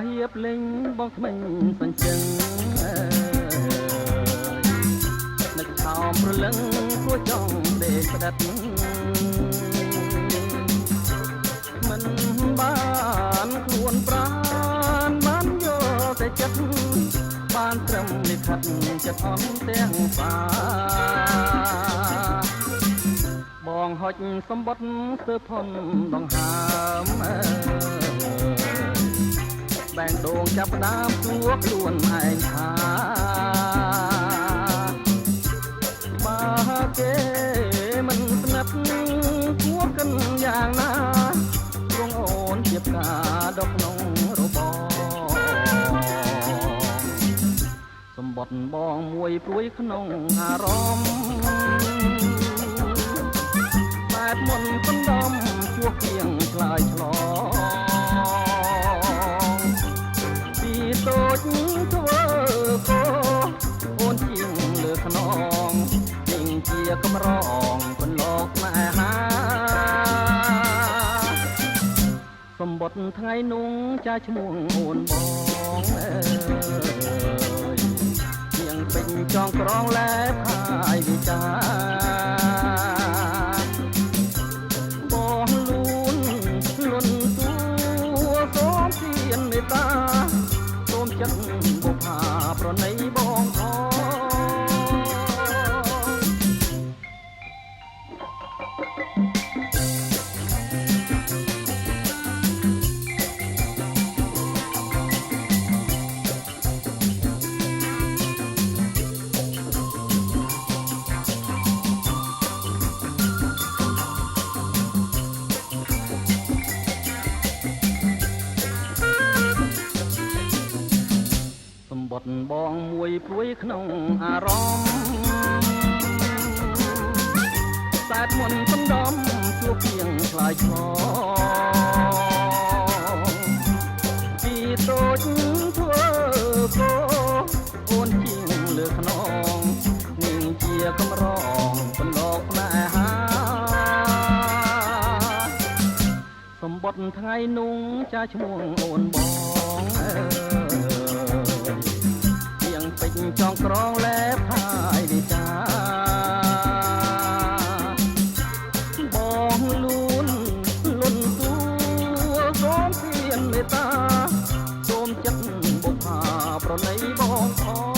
ហៀបលេងបងក្មេងសញ្ជឹងនឹកថោមព្រលឹងគួចង់ដេកផ្ដិតមិនបានខ្លួនប្រានបានយកតែចិត្តបានត្រឹមលិខិតចិត្តអន់ទាំងសាបងហុចសម្បត្តិស្ទើរផុនដង្ហើមបែងដងចាប់ដើមទួខ្លួនឯងថាបើគេមិនស្និទ្ធគួរកិនយ៉ាងណាទ្រង់អូនជាផ្កាដកក្នុងរបរសម្បត្តិបងមួយព្រួយក្នុងអារម្មណ៍បែបមុនសំដំជួបគៀងឆ្លើយឆ្លងពីតូចធ្វើកោអូនជាងលើខ្នងជាងជាកំរងពន្លកស្នេហាសម្បត្តិថ្ងៃនោះចាឈ្មោះអូនបងជាងពេញចងក្រងលែខាយវិចាបងលួនលន់ទួសូមជាមេត្តាសូមចិត្តបុប្ផាប្រណីបងផងសម្បត្តិបងមួយព្រួយក្នុងអារម្មណ៍តែមុនសំដំជួបគៀងឆ្លើយឆ្លងពីតូចធ្វើកោអូនជាងលើខ្នងនាងជាកំរងបន្លកស្នេហាសម្បត្តិថ្ងៃនោះចាឈ្មោះអូនបងពេញចងក្រងលែខាយវិចាបងលួនលន់ទួសូមធានមេត្តាសូមចិត្តបុប្ផាប្រណីបងផង